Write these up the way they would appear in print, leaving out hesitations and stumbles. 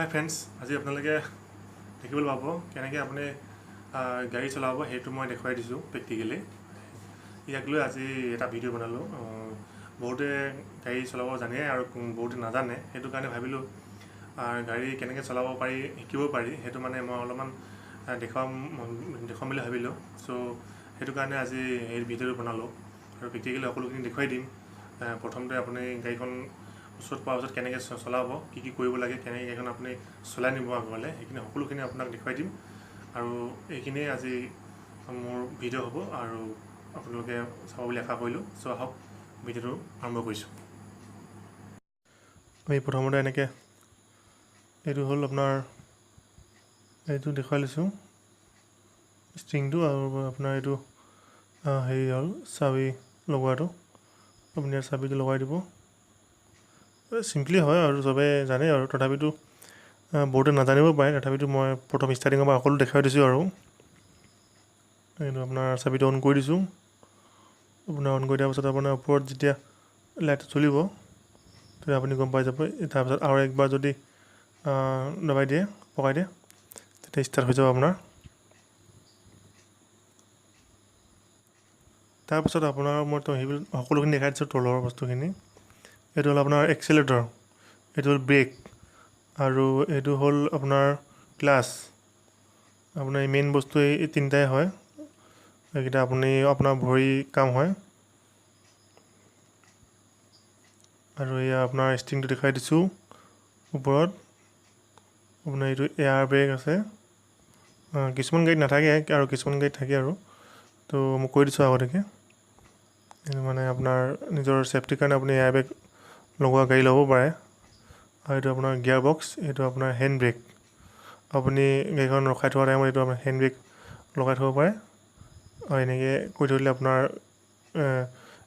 হাই friends, আজি আপোনালোকে দেখিবলৈ পাব কেনেকৈ আপুনি গাড়ী চলাব সেইটো মই দেখুৱাই দিছোঁ প্ৰেক্টিকেলি। ইয়াক লৈ আজি এটা ভিডিঅ' বনালোঁ। বহুতে গাড়ী চলাব জানে আৰু বহুতে নাজানে, সেইটো কাৰণে ভাবিলোঁ গাড়ী কেনেকৈ চলাব পাৰি শিকিব পাৰি সেইটো মানে মই অলপমান দেখুৱাম বুলি ভাবিলোঁ। চ' সেইটো কাৰণে আজি এই ভিডিঅ'টো বনালোঁ আৰু প্ৰেক্টিকেলি সকলোখিনি দেখুৱাই দিম। প্ৰথমতে আপুনি গাড়ীখন ওচৰত পোৱাৰ পিছত কেনেকৈ চলাব, কি কি কৰিব লাগে, কেনেকৈ গাড়ীখন আপুনি চলাই নিব আগলৈ, সেইখিনি সকলোখিনি আপোনাক দেখুৱাই দিম। আৰু এইখিনিয়ে আজি মোৰ ভিডিঅ' হ'ব আৰু আপোনালোকে চাব বুলি আশা কৰিলোঁ। চ' আহক ভিডিঅ'টো আৰম্ভ কৰিছোঁ। আমি প্ৰথমতে এনেকৈ এইটো হ'ল আপোনাৰ এইটো দেখুৱাই লৈছোঁ ষ্ট্ৰিংটো, আৰু আপোনাৰ এইটো হেৰি হ'ল চাবি লগোৱাটো। আপুনি ইয়াৰ চাবিটো লগাই দিব। চিম্পলি হয় আৰু চবে জানে আৰু, তথাপিতো বহুতে নাজানিব পাৰে। তথাপিতো মই প্ৰথম ষ্টাৰ্টিঙৰ পৰা সকলো দেখুৱাই দিছোঁ। আৰু এইটো আপোনাৰ চাবিটো অন কৰি দিছোঁ। আপোনাৰ অন কৰি দিয়াৰ পাছত আপোনাৰ ওপৰত যেতিয়া লাইট জ্বলিব তেতিয়া আপুনি গম পাই যাব। তাৰপিছত আৰু একবাৰ যদি দবাই দিয়ে, পকাই দিয়ে, তেতিয়া ষ্টাৰ্ট হৈ যাব আপোনাৰ। তাৰপাছত আপোনাৰ মই সকলোখিনি দেখাই দিছোঁ তলৰ বস্তুখিনি। এইটো হ'ল আপোনাৰ এক্সেলেটৰ, এইটো হ'ল ব্ৰেক, আৰু এইটো হ'ল আপোনাৰ ক্লাছ। আপোনাৰ মেইন বস্তু এই তিনিটাই হয়। এইকেইটা আপোনাৰ ভৰি কাম হয়। আৰু এয়া আপোনাৰ ষ্টিংটো দেখুৱাই দিছোঁ ওপৰত। আপোনাৰ এইটো এয়াৰ ব্ৰেক আছে। কিছুমান গাড়ীত নাথাকে আৰু কিছুমান গাড়ীত থাকে আৰু, তো মই কৈ দিছোঁ আগতীয়াকৈ। এইটো মানে আপোনাৰ নিজৰ ছেফটিৰ কাৰণে আপুনি এয়াৰ বেগ লগোৱা গাড়ী ল'ব পাৰে। আৰু এইটো আপোনাৰ গিয়াৰ বক্স, এইটো আপোনাৰ হেণ্ড ব্ৰেক। আপুনি গাড়ীখন ৰখাই থোৱা টাইমত এইটো আপোনাৰ হেণ্ড ব্ৰেক লগাই থ'ব পাৰে। আৰু এনেকৈ কৰি থৈ দিলে আপোনাৰ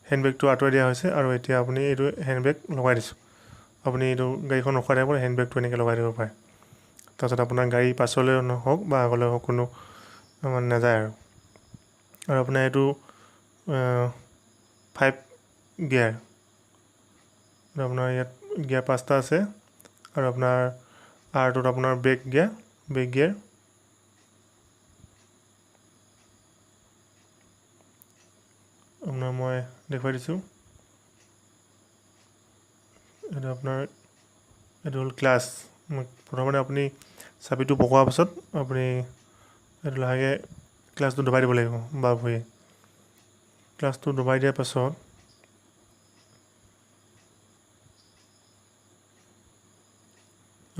হেণ্ড ব্ৰেকটো আঁতৰাই দিয়া হৈছে, আৰু এতিয়া আপুনি এইটো হেণ্ড ব্ৰেক লগাই দিছোঁ। আপুনি এইটো গাড়ীখন ৰখাই টাইমত হেণ্ড ব্ৰেকটো এনেকৈ লগাই দিব পাৰে। তাৰপিছত আপোনাৰ গাড়ী পাছলৈ হওক বা আগলৈ হওক কোনো মানে নাযায় আৰু আপোনাৰ এইটো 5 গিয়াৰ। আপোনাৰ ইয়াত গিয়াৰ 5টা আছে, আৰু আপোনাৰ আৰটোত আপোনাৰ ব্ৰেক গিয়াৰ। আপোনাৰ মই দেখুৱাই দিছোঁ। এইটো হ'ল ক্লাছ। প্ৰথমতে আপুনি চাবিটো পকোৱাৰ পাছত আপুনি এইটো লাহেকৈ ক্লাছটো দবাই দিব লাগিব বাওঁ ভৰিয়ে। ক্লাছটো দবাই দিয়াৰ পাছত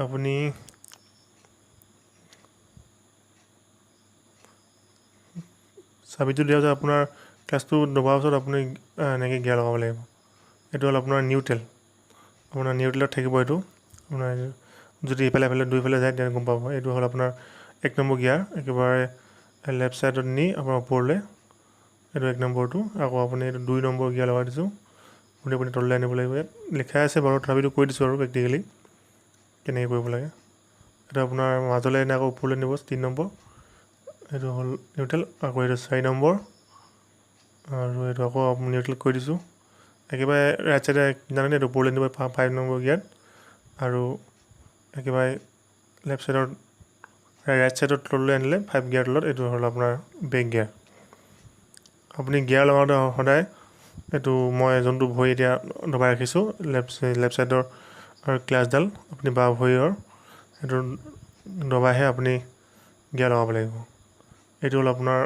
আপুনি চাবিটো দিয়াৰ পাছত আপোনাৰ ক্লাছটো দবাৰ পাছত আপুনি এনেকৈ গিয়াৰ লগাব লাগিব। এইটো হ'ল আপোনাৰ নিউট্ৰেল। আপোনাৰ নিউট্ৰেলত থাকিব এইটো। আপোনাৰ যদি ইফালে দুইফালে যায় তেতিয়া গম পাব। এইটো হ'ল আপোনাৰ 1 নম্বৰ গিয়াৰ, একেবাৰে লেফ্ট ছাইডত নি আপোনাৰ ওপৰলৈ। এইটো 1 নম্বৰটো। আকৌ আপুনি এইটো 2 নম্বৰ গিয়াৰ লগাই দিছোঁ। আপুনি তললৈ আনিব লাগিব। ইয়াত লিখাই আছে বাৰু, তথাপিতো কৈ দিছোঁ আৰু প্ৰেক্টিকেলি কেনেকৈ কৰিব লাগে। এইটো আপোনাৰ মাজলৈ এনে আকৌ ওপৰলৈ নিব 3 নম্বৰ। এইটো হ'ল নিউট্ৰেল। আকৌ এইটো 4 নম্বৰ, আৰু এইটো আকৌ নিউট্ৰেল কৰি দিছোঁ। একেবাৰে ৰাইট ছাইডে জানেনে, এইটো ওপৰলৈ নিব 5 নম্বৰ গিয়াৰত, আৰু একেবাৰে লেফ্ট ছাইডৰ ৰাইট ছাইডত তললৈ আনিলে 5 গিয়াৰ তলত। এইটো হ'ল আপোনাৰ ব্ৰেক গিয়াৰ। আপুনি গিয়াৰ লগাওঁতে সদায় এইটো মই যোনটো ভৰি এতিয়া দবাই ৰাখিছোঁ লেফ্ট ছাইডৰ আৰু ক্লাছডাল আপুনি বাওঁ ভৰিৰ সেইটো দবাইহে আপুনি গিয়াৰ লগাব লাগিব। এইটো হ'ল আপোনাৰ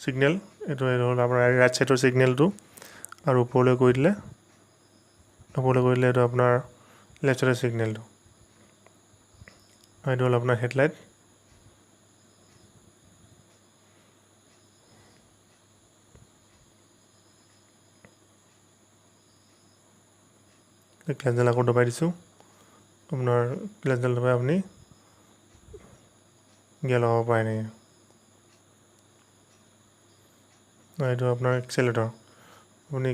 ছিগনেল। এইটো হ'ল আপোনাৰ ৰাইট ছাইডৰ ছিগনেলটো, আৰু ওপৰলৈ কৰি দিলে এইটো আপোনাৰ লেফ্ট ছাইডৰ ছিগনেলটো। এইটো হ'ল আপোনাৰ হেডলাইট। ক্লাছডাল আকৌ দবাই দিছোঁ। আপোনাৰ ক্লাছডাল দবাই আপুনি গিয়াৰ লগাব পাৰে এনেকৈ। এইটো আপোনাৰ এক্সেলেটৰ। আপুনি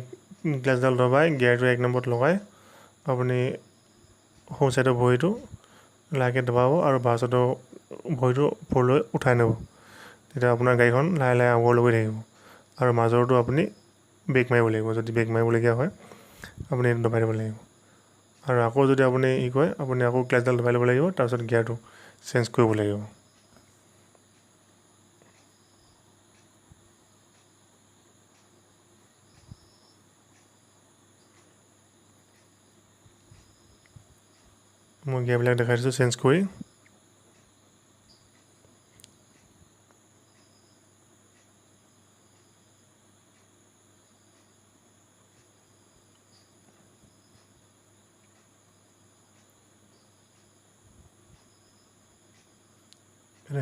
ক্লাছডাল দবাই গিয়াৰটো 1 নম্বৰত লগাই আপুনি সোঁ ছাইডৰ ভৰিটো লাহেকৈ দবাব, আৰু বাওঁ ছাইডৰ ভৰিটো ওপৰলৈ উঠাই নিব। তেতিয়া আপোনাৰ গাড়ীখন লাহে লাহে আগলৈ গৈ থাকিব। আৰু মাজৰটো আপুনি ব্ৰেক মাৰিব লাগিব। যদি ব্ৰেক মাৰিবলগীয়া হয় আপুনি এইটো দবাই দিব লাগিব। আৰু আকৌ যদি আপুনি কয় আপুনি আকৌ ক্লাছডাল দবাই ল'ব লাগিব, তাৰপিছত গিয়াৰটো চেঞ্জ কৰিব লাগিব। মই গিয়াৰবিলাক দেখাই দিছোঁ চেঞ্জ কৰি।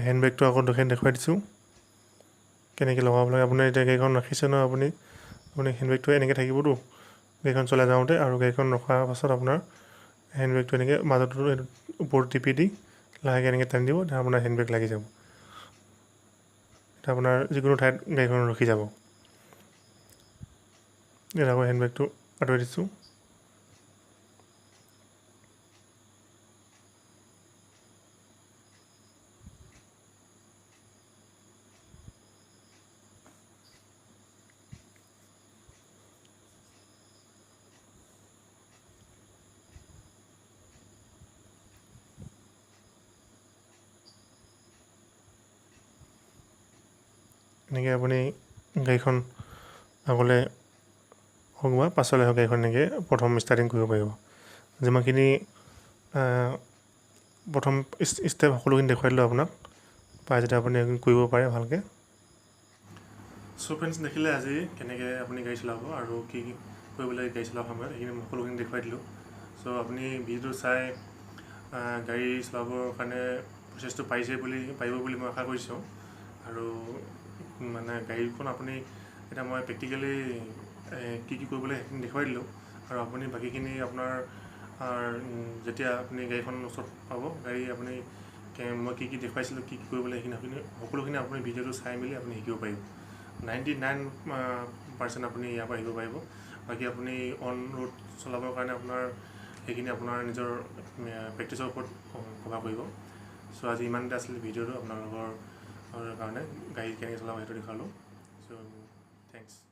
হেণ্ডবেগটো আকৌ দেখুৱাই দিছোঁ কেনেকৈ লগাব লাগে। আপুনি এতিয়া গাড়ীখন ৰাখিছে নহয়, আপুনি হেণ্ডবেগটো এনেকৈ থাকিবতো গাড়ীখন চলাই যাওঁতে, আৰু গাড়ীখন ৰখাৰ পাছত আপোনাৰ হেণ্ডবেগটো এনেকৈ মাজতো ওপৰত টিপি দি লাহেকৈ এনেকৈ টানি দিব, তেতিয়া আপোনাৰ হেণ্ডবেগ লাগি যাব। এতিয়া আপোনাৰ যিকোনো ঠাইত গাড়ীখন ৰখি যাব। এতিয়া আকৌ হেণ্ডবেগটো আঁতৰাই দিছোঁ। এনেকৈ আপুনি গাড়ীখন আগলৈ হওক বা পাছলৈ হওক গাড়ীখন এনেকৈ প্ৰথম ষ্টাৰ্টিং কৰিব পাৰিব। যিমানখিনি প্ৰথম ষ্টেপ সকলোখিনি দেখুৱাই দিলোঁ আপোনাক, পাই যেতিয়া আপুনি কৰিব পাৰে ভালকৈ। চ' ফ্ৰেণ্ডছ, দেখিলে আজি কেনেকৈ আপুনি গাড়ী চলাব আৰু কি কি কৰিব লাগে গাড়ী চলোৱাৰ সময়ত, সেইখিনি সকলোখিনি দেখুৱাই দিলোঁ। চ' আপুনি ভিডিঅ'টো চাই গাড়ী চলাবৰ কাৰণে প্ৰচেছটো পাৰিব বুলি মই আশা কৰিছোঁ। আৰু মানে গাড়ীখন আপুনি এতিয়া মই প্ৰেক্টিকেলি কি কৰিব লাগে সেইখিনি দেখুৱাই দিলোঁ, আৰু আপুনি বাকীখিনি আপোনাৰ যেতিয়া আপুনি গাড়ীখন ওচৰত পাব, আপুনি মই কি দেখুৱাইছিলোঁ, কি কৰিব লাগে সেইখিনি সকলোখিনি আপুনি ভিডিঅ'টো চাই মেলি আপুনি শিকিব পাৰিব। 99% আপুনি ইয়াৰ পৰা শিকিব পাৰিব। বাকী আপুনি অন ৰোড চলাবৰ কাৰণে আপোনাৰ সেইখিনি আপোনাৰ নিজৰ প্ৰেক্টিছৰ ওপৰত কভাৰ কৰিব। চ' আজি ইমানতে আছিলে ভিডিঅ'টো আপোনালোকৰ কাৰণে, গাড়ী কেনেকৈ চলাব সেইটো দেখুৱালোঁ। চ' থেংকছ।